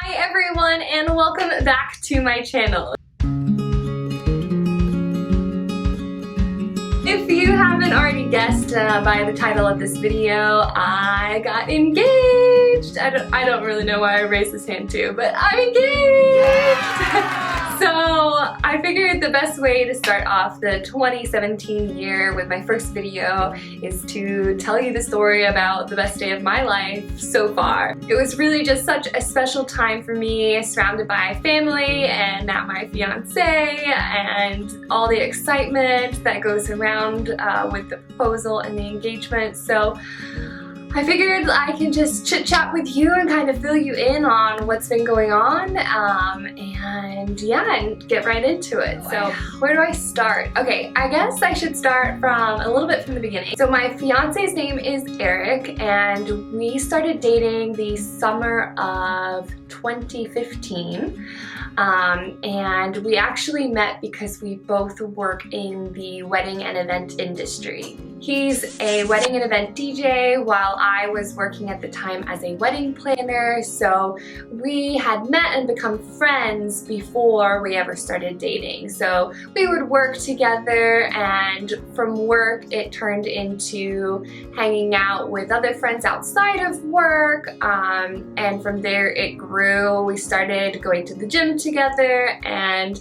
Hi everyone, and welcome back to my channel. If you haven't already guessed by the title of this video, I got engaged. I don't really know why I raised this hand too, but I'm engaged! So I figured the best way to start off the 2017 year with my first video is to tell you the story about the best day of my life so far. It was really just such a special time for me, surrounded by family and now my fiance, and all the excitement that goes around with the proposal and the engagement. So I figured I can just chit chat with you and kind of fill you in on what's been going on, and yeah, and get right into it. So where do I start? Okay, I guess I should start from a little bit from the beginning. So my fiance's name is Eric, and we started dating the summer of 2015. And we actually met because we both work in the wedding and event industry. He's a wedding and event DJ while I was working at the time as a wedding planner, so we had met and become friends before we ever started dating. So we would work together, and from work it turned into hanging out with other friends outside of work, and from there it grew. We started going to the gym together, and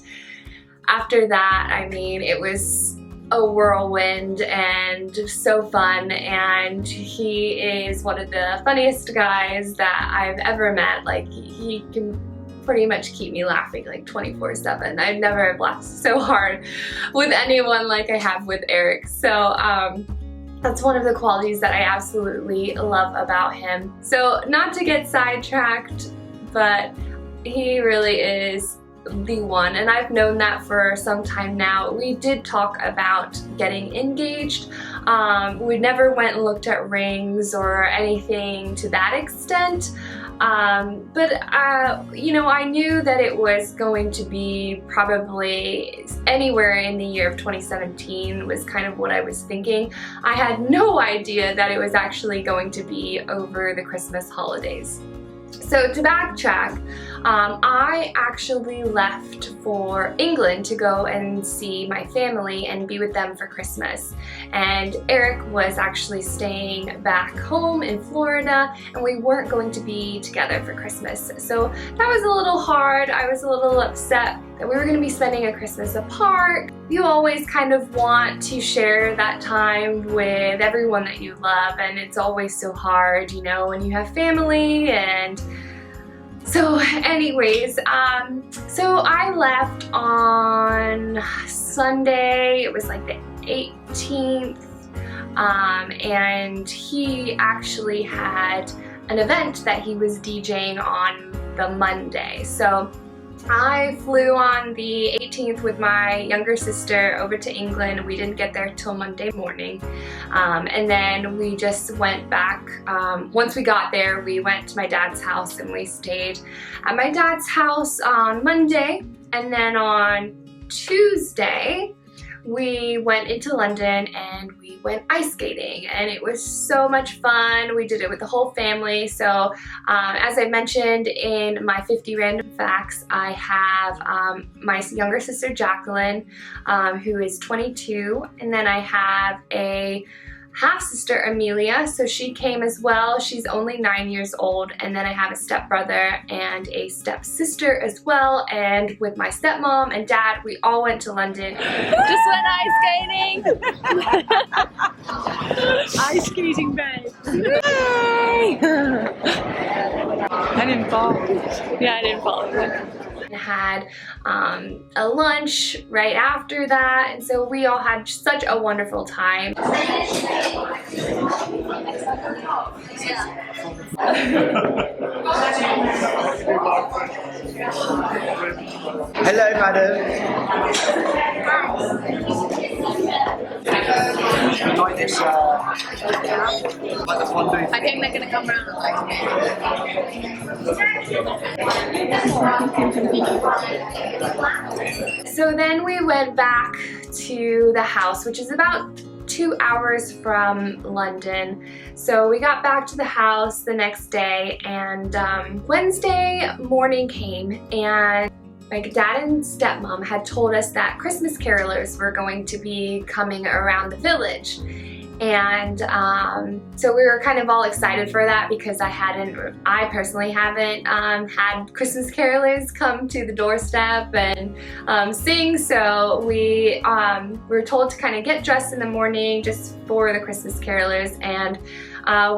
after that, I mean, it was a whirlwind and so fun, and he is one of the funniest guys that I've ever met. Like, he can pretty much keep me laughing like 24/7. I've never have laughed so hard with anyone like I have with Eric. So that's one of the qualities that I absolutely love about him. So not to get sidetracked, but he really is the one, and I've known that for some time now. We did talk about getting engaged. We never went and looked at rings or anything to that extent, but you know, I knew that it was going to be probably anywhere in the year of 2017 was kind of what I was thinking. I had no idea that it was actually going to be over the Christmas holidays. So to backtrack, I actually left for England to go and see my family and be with them for Christmas. And Eric was actually staying back home in Florida, and we weren't going to be together for Christmas. So that was a little hard. I was a little upset that we were going to be spending a Christmas apart. You always kind of want to share that time with everyone that you love, and it's always so hard, you know, when you have family. And so anyways, so I left on Sunday. It was like the 18th, and he actually had an event that he was DJing on the Monday. So I flew on the 18th with my younger sister over to England. We didn't get there till Monday morning, and then we just went back. Once we got there, we went to my dad's house and we stayed at my dad's house on Monday, and then on Tuesday we went into London and we went ice skating, and it was so much fun. We did it with the whole family. So as I mentioned in my 50 random facts, I have my younger sister Jacqueline, who is 22, and then I have a half-sister Amelia, so she came as well. She's only 9 years old. And then I have a stepbrother and a stepsister as well, and with my stepmom and dad, we all went to London. Just went ice skating! Ice skating, babe! Yay! I didn't fall. Yeah, I didn't fall either. Had a lunch right after that, and so we all had such a wonderful time. Hello, madam. Like this, like the fondue. I think they're gonna come around and like So then we went back to the house, which is about 2 hours from London. So we got back to the house the next day, and Wednesday morning came, and my dad and stepmom had told us that Christmas carolers were going to be coming around the village. And so we were kind of all excited for that because I personally haven't had Christmas carolers come to the doorstep and sing. So we were told to kind of get dressed in the morning just for the Christmas carolers, and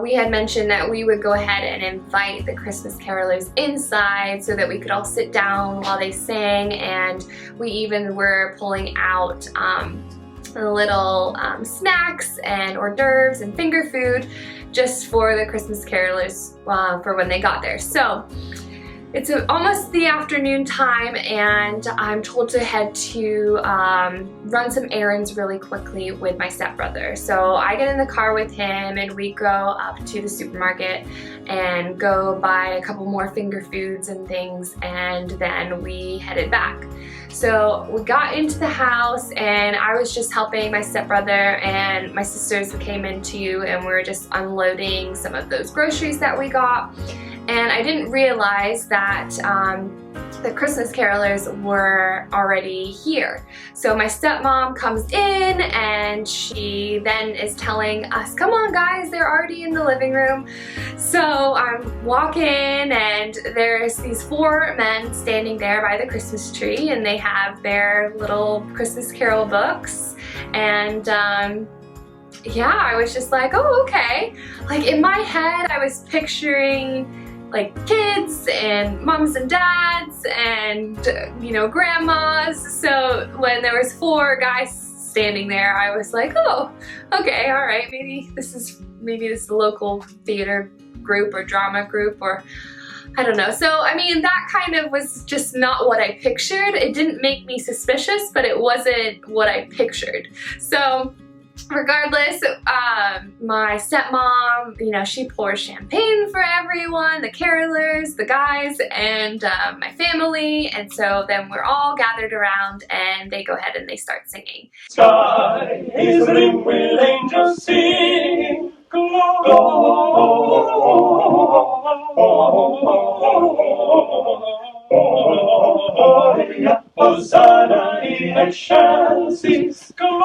we had mentioned that we would go ahead and invite the Christmas carolers inside so that we could all sit down while they sang, and we even were pulling out little snacks and hors d'oeuvres and finger food just for the Christmas carolers for when they got there. So it's almost the afternoon time, and I'm told to head to run some errands really quickly with my stepbrother. So I get in the car with him and we go up to the supermarket and go buy a couple more finger foods and things, and then we headed back. So we got into the house and I was just helping my stepbrother, and my sisters came in too, and we were just unloading some of those groceries that we got. And I didn't realize that the Christmas carolers were already here. So my stepmom comes in and she then is telling us, come on guys, they're already in the living room. So I'm walking and there's these 4 men standing there by the Christmas tree, and they have their little Christmas carol books. And yeah, I was just like, oh, okay. Like in my head, I was picturing like kids and moms and dads and, you know, grandmas. So when there was 4 guys standing there, I was like, oh, okay, all right, maybe this local theater group or drama group, or I don't know. So I mean, that kind of was just not what I pictured. It didn't make me suspicious, but it wasn't what I pictured. So regardless, my stepmom, you know, she pours champagne for everyone, the carolers, the guys, and my family. And so then we're all gathered around and they go ahead and they start singing. Sky is ringed with angels singing, Gloria, Hosanna in excelsis, Gloria,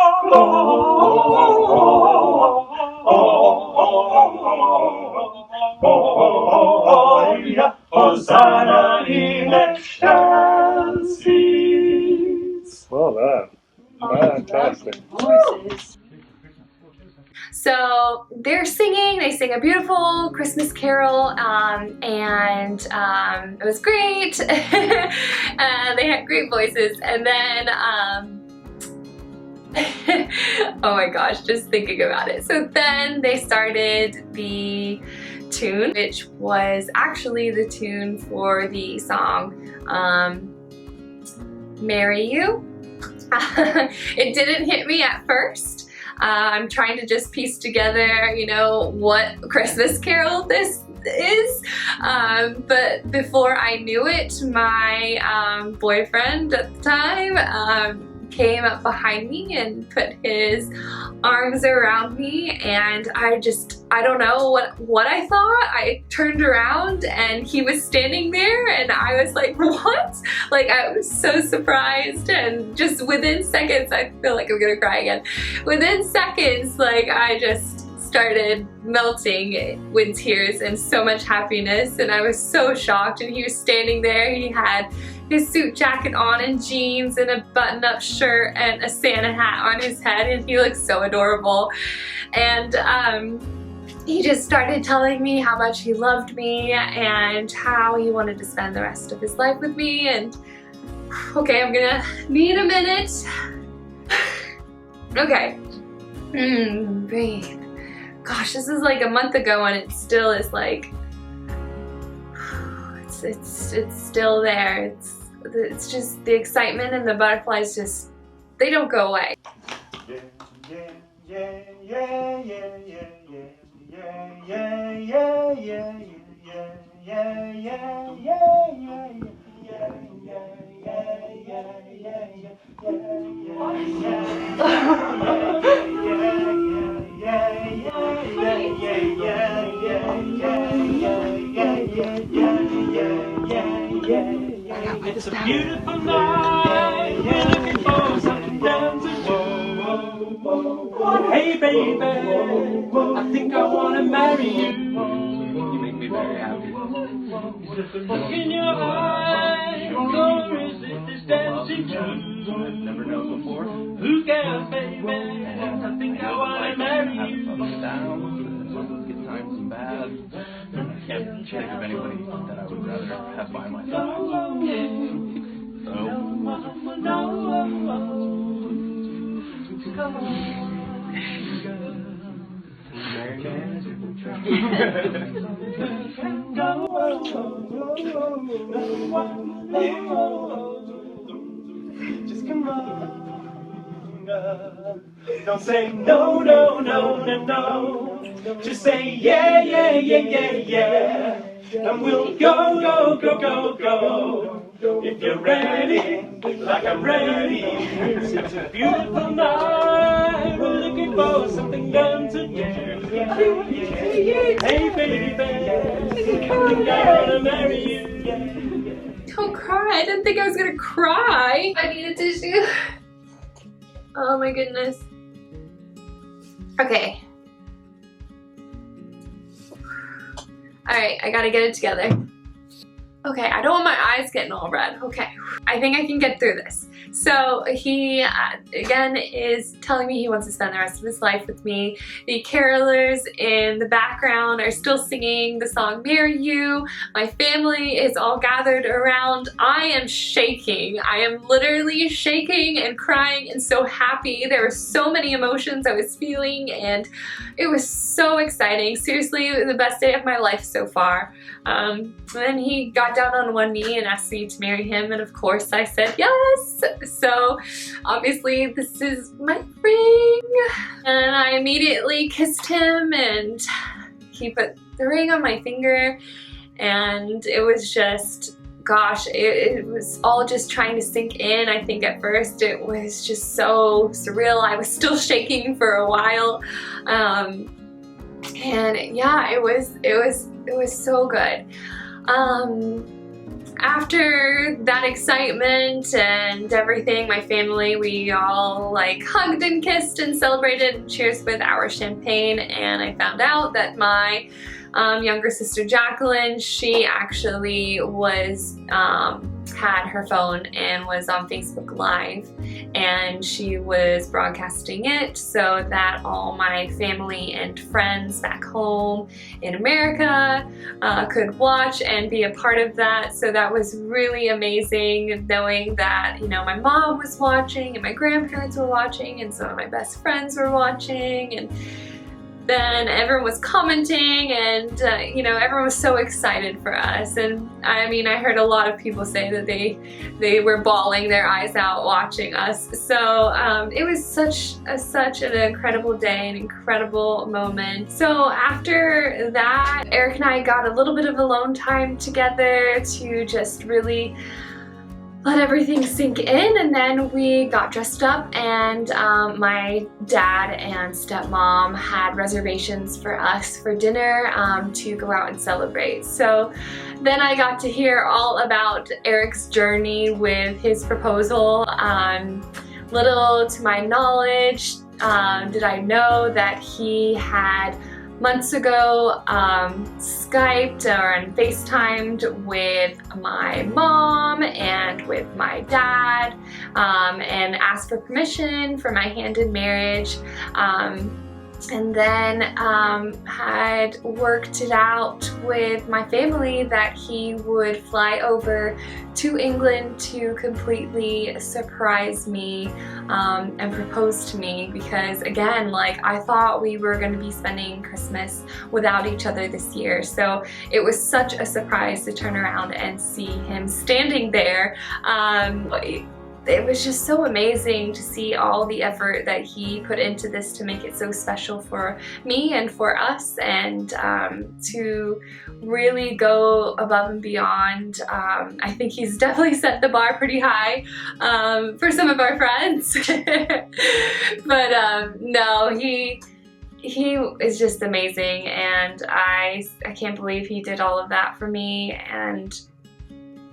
Hosanna in excelsis. Well done. Fantastic. Voices. So they're singing, they sing a beautiful Christmas carol, and it was great. They had great voices, and then oh my gosh, just thinking about it. So then they started the tune, which was actually the tune for the song Marry You. It didn't hit me at first. I'm trying to just piece together, you know, what Christmas carol this is. But before I knew it, my boyfriend at the time came up behind me and put his arms around me, and I don't know what I thought. I turned around and he was standing there, and I was like, what? Like, I was so surprised, and just within seconds, I feel like I'm gonna cry again. Within seconds, like, I just started melting with tears and so much happiness, and I was so shocked. And he was standing there, he had his suit jacket on and jeans and a button-up shirt and a Santa hat on his head, and he looked so adorable. And he just started telling me how much he loved me and how he wanted to spend the rest of his life with me. And okay, I'm gonna need a minute. Okay, breathe. Gosh, this is like a month ago and it still is like, it's still there. It's just the excitement and the butterflies just, they don't go away. It's a beautiful night. We're looking for something down to do. Hey baby, I think I wanna marry you. You make me very happy. Look in your eyes, don't resist this dancing tune. I've never known before. Who cares, baby? I think I wanna marry you. Good times and bad. I can't think of anybody that I would rather have by my side. Come on. Just come on. Don't say no, no, no, no, no. Just say yeah, yeah, yeah, yeah, yeah. And we'll go, go, go, go, go. If you're ready, like I'm ready. It's a beautiful night. We're looking for something done to do. Hey baby, I wanna marry you. Don't cry. I didn't think I was gonna cry. I need a tissue. Oh my goodness. Okay. Alright, I gotta get it together. Okay, I don't want my eyes getting all red. Okay, I think I can get through this. So he, again, is telling me he wants to spend the rest of his life with me. The carolers in the background are still singing the song Marry You. My family is all gathered around. I am shaking. I am literally shaking and crying and so happy. There were so many emotions I was feeling and it was so exciting. Seriously, the best day of my life so far. Then he got down on one knee and asked me to marry him, and of course I said yes. So obviously this is my ring, and I immediately kissed him and he put the ring on my finger, and it was just, gosh, it was all just trying to sink in. I think at first it was just so surreal. I was still shaking for a while, and yeah, it was so good. After that excitement and everything, my family, we all like hugged and kissed and celebrated and cheers with our champagne, and I found out that my younger sister Jacqueline, she actually was had her phone and was on Facebook Live, and she was broadcasting it so that all my family and friends back home in America could watch and be a part of that. So that was really amazing, knowing that, you know, my mom was watching and my grandparents were watching and some of my best friends were watching, and then everyone was commenting, and you know, everyone was so excited for us. And I mean, I heard a lot of people say that they were bawling their eyes out watching us. So it was such an incredible day, an incredible moment. So after that, Eric and I got a little bit of alone time together to just really let everything sink in, and then we got dressed up, and my dad and stepmom had reservations for us for dinner to go out and celebrate. So then I got to hear all about Eric's journey with his proposal. Little to my knowledge did I know that he had months ago Skyped or FaceTimed with my mom and with my dad and asked for permission for my hand in marriage, and then had worked it out with my family that he would fly over to England to completely surprise me and propose to me, because again, like, I thought we were going to be spending Christmas without each other this year. So it was such a surprise to turn around and see him standing there. It was just so amazing to see all the effort that he put into this to make it so special for me and for us, and to really go above and beyond. I think he's definitely set the bar pretty high for some of our friends. But no, he is just amazing, and I can't believe he did all of that for me. And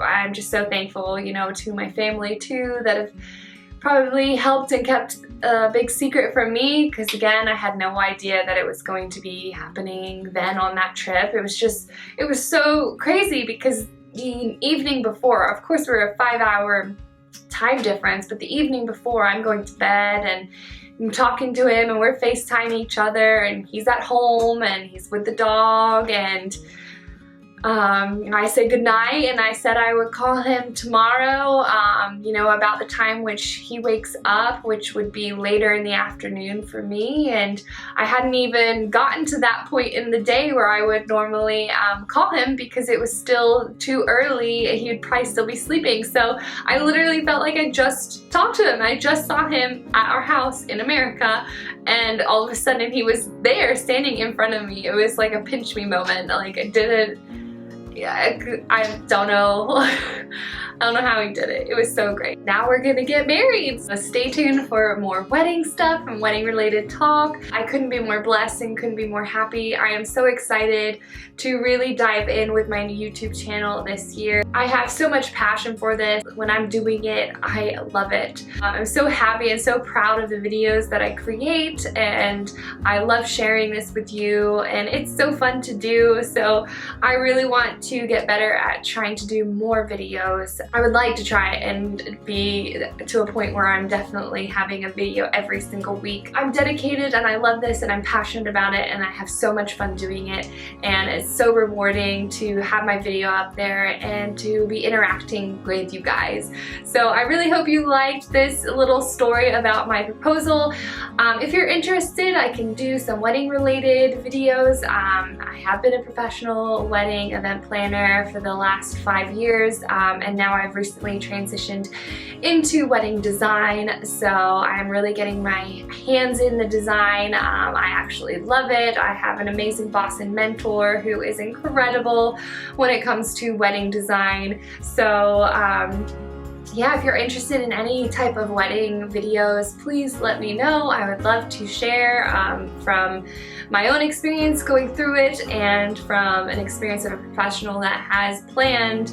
I'm just so thankful, you know, to my family too that have probably helped and kept a big secret from me, because again, I had no idea that it was going to be happening then on that trip. It was so crazy because the evening before, of course we're a 5-hour time difference, but the evening before I'm going to bed and I'm talking to him and we're FaceTiming each other, and he's at home and he's with the dog, and I said goodnight and I said I would call him tomorrow, you know, about the time which he wakes up, which would be later in the afternoon for me. And I hadn't even gotten to that point in the day where I would normally call him, because it was still too early. He would probably still be sleeping. So I literally felt like I just talked to him. I just saw him at our house in America, and all of a sudden he was there standing in front of me. It was like a pinch me moment. Like I didn't, yeah, I don't know. I don't know how he did it. It was so great. Now we're gonna get married. So stay tuned for more wedding stuff and wedding related talk. I couldn't be more blessed and couldn't be more happy. I am so excited to really dive in with my YouTube channel this year. I have so much passion for this. When I'm doing it, I love it. I'm so happy and so proud of the videos that I create, and I love sharing this with you, and it's so fun to do. So I really want to get better at trying to do more videos. I would like to try and be to a point where I'm definitely having a video every single week. I'm dedicated and I love this and I'm passionate about it, and I have so much fun doing it, and it's so rewarding to have my video up there and to be interacting with you guys. So I really hope you liked this little story about my proposal. If you're interested, I can do some wedding related videos. I have been a professional wedding event planner for the last 5 years, and now I've recently transitioned into wedding design, so I'm really getting my hands in the design. I actually love it. I have an amazing boss and mentor who is incredible when it comes to wedding design. So yeah, if you're interested in any type of wedding videos, please let me know. I would love to share from my own experience going through it, and from an experience of a professional that has planned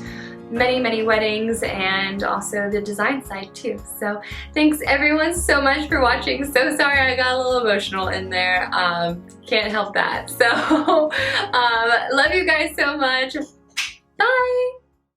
many weddings, and also the design side too. So thanks everyone so much for watching. So sorry I got a little emotional in there. Can't help that. So love you guys so much. Bye.